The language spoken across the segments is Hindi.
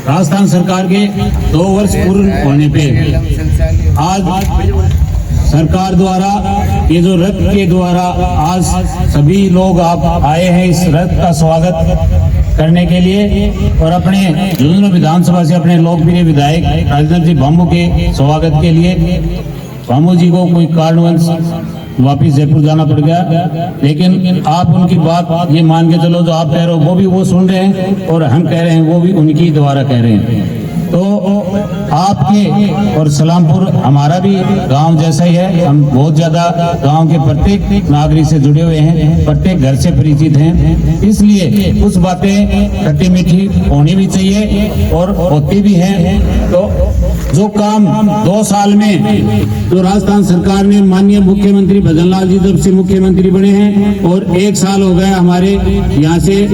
राजस्थान सरकार के 2 वर्ष पूर्ण होने पे आज सरकार द्वारा ये जो रथ के द्वारा आज सभी लोग आप आए हैं इस रथ का स्वागत करने के लिए और अपने झुंझुनू विधानसभा से अपने लोकप्रिय विधायक राजेंद्र जी भामू के स्वागत के लिए भामू जी को कोई कारणवश वापिस जयपुर जाना पड़ गया, लेकिन आप उनकी बात ये मान के चलो जो आप कह रहे हो वो भी वो सुन रहे हैं और हम कह रहे हैं वो भी उनकी द्वारा कह रहे हैं। तो आपके और सलामपुर हमारा भी गांव जैसा ही है, हम बहुत ज्यादा गांव के प्रत्येक नागरिक से जुड़े हुए हैं, प्रत्येक घर से परिचित हैं, इसलिए कुछ बातें खट्टी मीठी होनी भी चाहिए और होती भी हैं। तो जो काम 2 साल में जो राजस्थान सरकार ने माननीय मुख्यमंत्री भजनलाल जी जब से मुख्यमंत्री बने हैं और 1 साल हो गया हमारे यहाँ से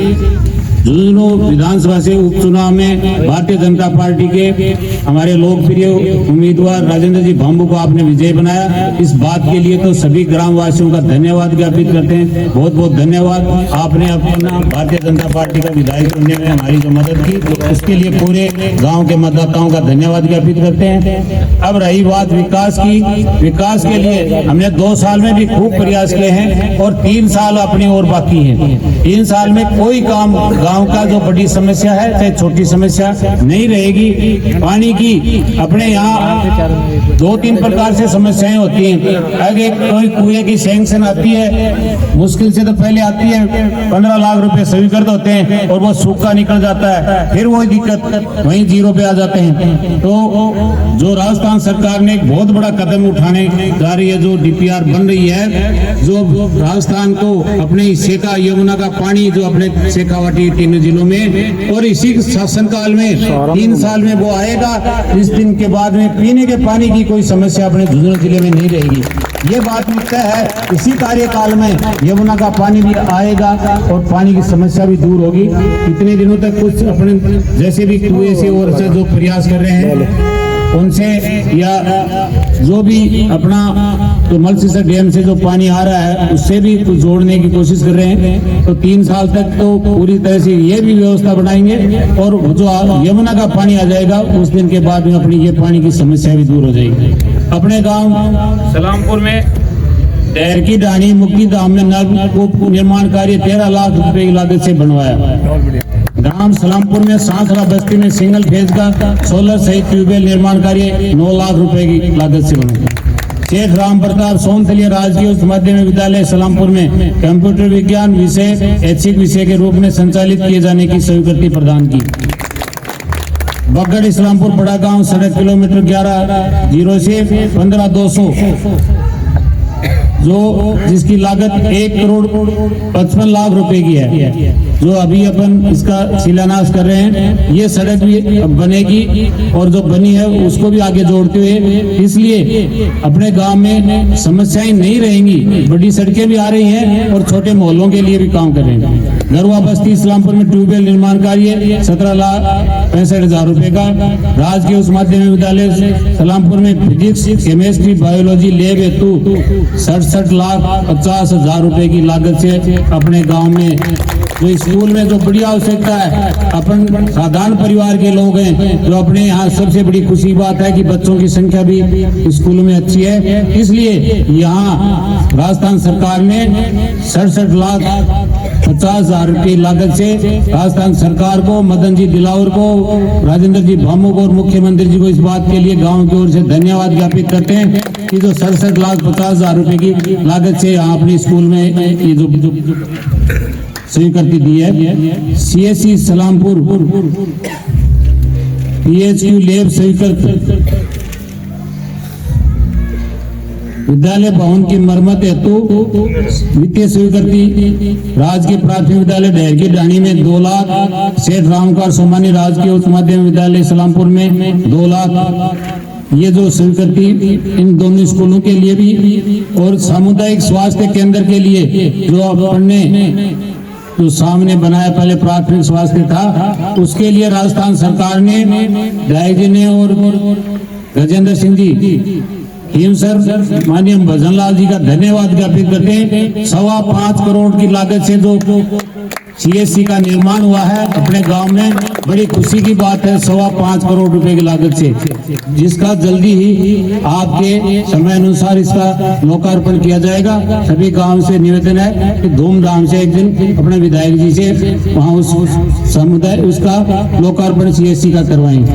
झुंझुनू विधानसभा से उपचुनाव में भारतीय जनता पार्टी के हमारे लोकप्रिय उम्मीदवार राजेंद्र जी भामू को आपने विजय बनाया। इस बात के लिए तो सभी ग्रामवासियों का धन्यवाद ज्ञापित करते हैं, बहुत बहुत धन्यवाद। आपने अपना भारतीय जनता पार्टी का विधायक चुनने में हमारी जो मदद की तो उसके लिए पूरे गाँव के मतदाताओं का धन्यवाद ज्ञापित करते हैं। अब रही बात विकास की, विकास के लिए हमने 2 साल में भी खूब प्रयास किए हैं और 3 साल अपनी ओर बाकी है। 3 साल में कोई काम गांव का जो बड़ी समस्या है चाहे छोटी समस्या नहीं रहेगी। पानी की अपने यहाँ 2-3 प्रकार से समस्याएं होती हैं। आगे कोई कुएं की सैंक्शन आती है, मुश्किल से तो पहले आती है 15 लाख रुपए स्वीकृत होते हैं और वो सूखा निकल जाता है, फिर वही दिक्कत वहीं 0 पे आ जाते हैं। तो जो राजस्थान सरकार ने एक बहुत बड़ा कदम उठाने जा रही है, जो DPR बन रही है, जो राजस्थान को अपने हिस्से का यमुना का पानी जो अपने शेखावाटी 3 जिलों में और इसी शासनकाल में 3 साल में वो आएगा, इस दिन के बाद में पीने के पानी की कोई समस्या अपने झुंझुनू जिले में नहीं रहेगी। ये बात मुख्य है, इसी कार्यकाल में यमुना का पानी भी आएगा और पानी की समस्या भी दूर होगी। इतने दिनों तक कुछ अपने जैसे भी कुएं से और से जो प्रयास कर रहे हैं उनसे या जो भी अपना तो मलसीसर डैम से जो पानी आ रहा है उससे भी कुछ जोड़ने की कोशिश कर रहे हैं। तो 3 साल तक तो पूरी तरह से ये भी व्यवस्था बनाएंगे और जो यमुना का पानी आ जाएगा उस दिन के बाद में अपनी ये पानी की समस्या भी दूर हो जाएगी। अपने गांव सलामपुर में डैर की डाणी मुक्ति धाम में नलकूप निर्माण कार्य 13 लाख रुपए की लागत से बनवाया। ग्राम सलामपुर में सांसरा बस्ती में सिंगल फेज का सोलर सहित ट्यूबवेल निर्माण कार्य 9 लाख रुपए की लागत से बना। शेख राम प्रताप सोनथलिया राजकीय उच्च माध्यमिक विद्यालय सलामपुर में कंप्यूटर विज्ञान विषय ऐच्छिक विषय के रूप में संचालित किए जाने की स्वीकृति प्रदान की। बगड़ इस्लामपुर बड़ा गांव सड़क किलोमीटर 11 से 15,200 जो जिसकी लागत 1,55 लाख रुपए की है, जो अभी अपन इसका शिलान्यास कर रहे हैं। ये सड़क भी बनेगी और जो बनी है उसको भी आगे जोड़ते हुए, इसलिए अपने गांव में समस्याएं नहीं रहेंगी, बड़ी सड़कें भी आ रही हैं और छोटे मोहल्लों के लिए भी काम कर रहे हैं। गरुआ बस्ती इस्लामपुर में ट्यूबवेल निर्माण कार्य 17,65,000 रुपए का। राजकीय उच्च माध्यमिक विद्यालय सलामपुर में फिजिक्स केमिस्ट्री बायोलॉजी लैब हेतु 67,50,000 रुपए की लागत से अपने गांव में जो स्कूल में जो बड़ी आवश्यकता है, अपन साधारण परिवार के लोग हैं, जो अपने यहाँ सबसे बड़ी खुशी बात है कि बच्चों की संख्या भी स्कूल में अच्छी है, इसलिए यहाँ राजस्थान सरकार ने 67,50,000 की लागत से राजस्थान सरकार को, मदन जी दिलावर को, राजेंद्र जी भामू को और मुख्यमंत्री जी को इस बात के लिए गाँव की ओर से धन्यवाद ज्ञापित करते हैं कि जो 67,50,000 रुपए की लागत से यहाँ अपने स्कूल में ये जो स्वीकृति दी है। CSC सलामपुर PHQ लैब स्वीकृत। विद्यालय भवन की मरम्मत हेतु वित्तीय स्वीकृति। राजकीय प्राथमिक विद्यालय डैर की डाणी में 2 लाख। सेठ रामकार सोमानी राजकीय उच्च माध्यमिक विद्यालय सलामपुर में 2 लाख। ये जो स्वीकृति इन दोनों स्कूलों के लिए भी और सामुदायिक स्वास्थ्य केंद्र के लिए जो अपने जो सामने बनाया पहले प्राथमिक स्वास्थ्य था, उसके लिए राजस्थान सरकार ने डाई जी ने और गजेंद्र सिंह जी हिम सर माननीय भजनलाल जी का धन्यवाद ज्ञापित करते हैं। 5.25 करोड़ की लागत से जो CSC का निर्माण हुआ है अपने गांव में। बड़ी खुशी की बात है, 5.25 करोड़ रुपए की लागत से, जिसका जल्दी ही आपके समय अनुसार इसका लोकार्पण किया जाएगा। सभी गांव से निवेदन है कि धूमधाम से एक दिन अपने विधायक जी से वहां उस समुदाय उसका लोकार्पण CSC का करवाएंगे।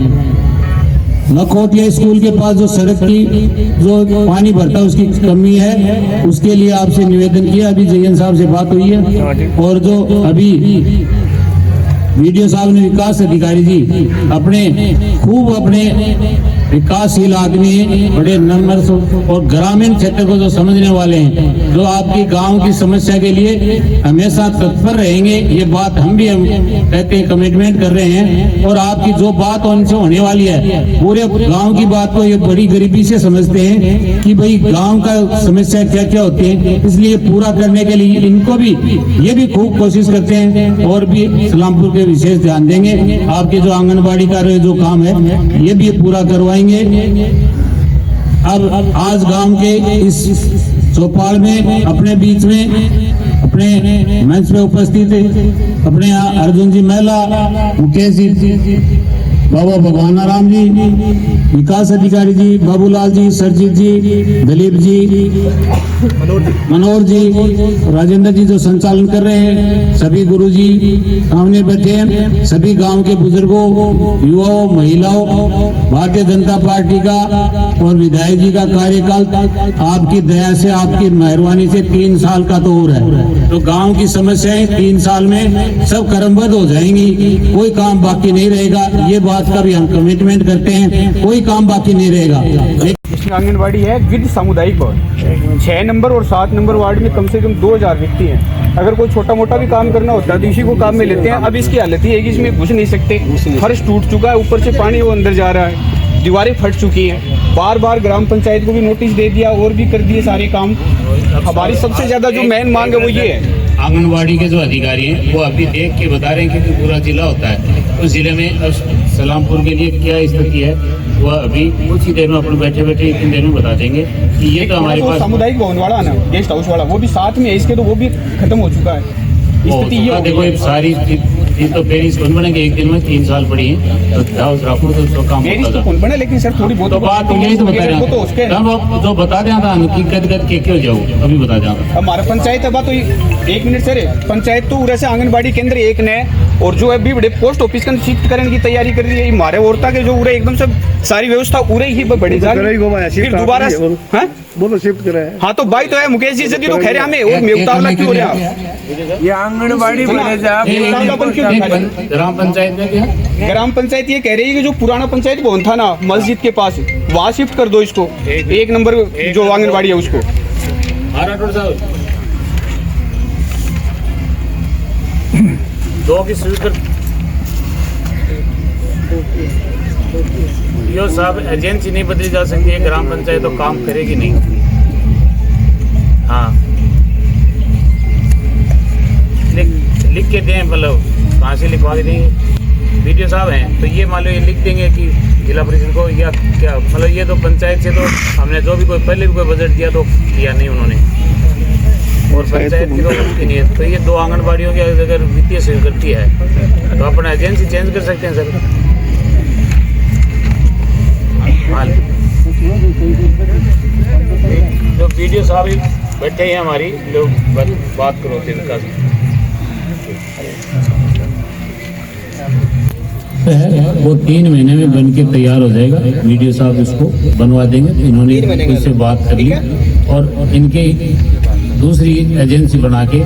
लखोटिया स्कूल के पास जो सड़क की जो पानी भरता है उसकी कमी है, उसके लिए आपसे निवेदन किया। अभी जयन साहब से बात हुई है, और जो अभी वीडियो साहब ने विकास अधिकारी जी अपने विकासशील आदमी हैं, बड़े नंबर और ग्रामीण क्षेत्र को जो समझने वाले हैं, जो आपकी गांव की समस्या के लिए हमेशा तत्पर रहेंगे। ये बात हम कहते हैं, कमिटमेंट कर रहे हैं। और आपकी जो बात उनसे होने वाली है, पूरे गांव की बात को ये बड़ी गरीबी से समझते हैं कि भाई गांव का समस्या क्या क्या होती है, इसलिए पूरा करने के लिए इनको भी ये भी खूब कोशिश करते हैं। और भी सलामपुर के विशेष ध्यान देंगे। आपके जो आंगनबाड़ी का जो काम है ये भी पूरा करवाएंगे। अब आज गांव के इस चौपाल में अपने बीच में अपने मंच में उपस्थित अपने अर्जुन जी महिला, मुकेश जी, बाबा भगवान राम जी, विकास अधिकारी जी, बाबूलाल जी, सरजीत जी, दिलीप जी, मनोहर जी, राजेंद्र जी जो संचालन कर रहे हैं, सभी गुरु जी सामने बैठे हैं, सभी गांव के बुजुर्गों, युवाओं, महिलाओं, भारतीय जनता पार्टी का और विधायक जी का कार्यकाल आपकी दया से, आपकी मेहरबानी से 3 साल का तो और है। तो गांव की समस्याएं 3 साल में सब क्रमबद्ध हो जाएंगी, कोई काम बाकी नहीं रहेगा। ये बात का भी हम कमिटमेंट करते हैं, कोई काम बाकी नहीं रहेगा। इसमें आंगनबाड़ी है विद सामुदायिक भवन। 6 नंबर और 7 नंबर वार्ड में कम से कम 2000 व्यक्ति हैं। अगर कोई छोटा मोटा भी काम करना होता है तो इसी को काम में लेते हैं। अब इसकी हालत ये है कि इसमें घुस नहीं सकते, फर्श टूट चुका है, ऊपर से पानी वो अंदर जा रहा है, दीवारें फट चुकी हैं। बार बार ग्राम पंचायत को भी नोटिस दे दिया और भी कर दिए सारे काम। हमारी सबसे ज्यादा जो मेन मांग है वो ये है, आंगनबाड़ी के जो अधिकारी हैं वो अभी देख के बता रहे हैं कि पूरा जिला होता है, उस जिले में अब सलामपुर के लिए क्या स्थिति है वो अभी कुछ ही देर में अपने बैठे बैठे 1 दिन में बता देंगे कि ये तो हमारे पास सामुदायिक भवन वाला ना, गेस्ट हाउस वाला, वो भी साथ में है इसके, तो वो भी खत्म हो चुका है। स्थिति ये देखो ये सारी चीज तो पेरिस कौन बनेंगे, 1 दिन में 3 साल पड़ी है, तो राखो तो उसको काम पेरिस तो कौन बने, लेकिन सर थोड़ी बहुत तो बात यही तो बता रहे हैं। हम जो बता दें था कि कद के क्यों जाओ, अभी बता दें हमारा पंचायत अब तो 1 मिनट सर, पंचायत तो उरे से आंगनबाड़ी केंद्र एक ने, और जो अभी बड़े पोस्ट ऑफिस का शिफ्ट करने की तैयारी कर रही है हमारे औरता के, जो उरे एकदम सब सारी व्यवस्था उरे ही बड़ी फिर दोबारा बोलो शिफ्ट करा है। हाँ तो भाई तो है मुकेश जी से भी तो कह रहे हमें और मेवतावला क्यों हो रहा ये आंगनबाड़ी बने जा ग्राम पंचायत में क्या, ग्राम पंचायत ये कह रही है कि जो पुराना पंचायत भवन था ना मस्जिद के पास, वहाँ शिफ्ट कर दो इसको, 1 नंबर जो आंगनबाड़ी है उसको। दो की स्वीकृत यो साहब एजेंसी नहीं बदली जा सकती है, ग्राम पंचायत तो काम करेगी नहीं। हाँ लिख के दें, मतलब कहाँ से लिखवा के देंगे, वीडियो साहब हैं तो ये मान लो ये लिख देंगे कि जिला परिषद को, या क्या मतलब ये तो पंचायत से तो हमने जो भी कोई पहले भी कोई बजट दिया तो किया नहीं उन्होंने, और पंचायत की तो गलती नहीं है। तो ये 2 आंगनबाड़ियों की अगर वित्तीय स्वीकृति है तो अपना एजेंसी चेंज कर सकते हैं सर। जो वीडियो साहब बैठे हैं हमारी लोग बात करो विकास वो 3 महीने में बन के तैयार हो जाएगा। वीडियो साहब इसको बनवा देंगे। इन्होंने इससे बात कर ली और इनके दूसरी एजेंसी बना के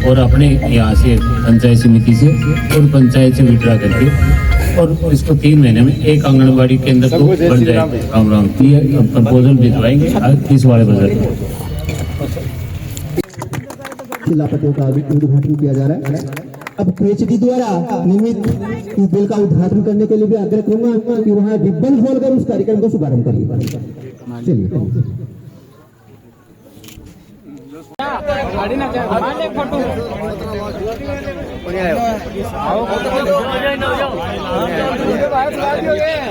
और अपने यहाँ से पंचायत समिति से और पंचायत से विड्रा करके और इसको 3 महीने में एक आंगनबाड़ी केंद्र तो बन जाएगा। राम राम की प्रपोजल भिजवाएंगे 30 वाले बजट में। लापतियों का उद्घाटन किया जा रहा है। अब पीएचडी द्वारा निर्मित इस बिल का उद्घाटन करने के लिए भी आग्रह करूंगा कि वहाँ रिबन खोलकर उस कार्यक्रम का शुभारंभ करिए। चलिए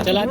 चला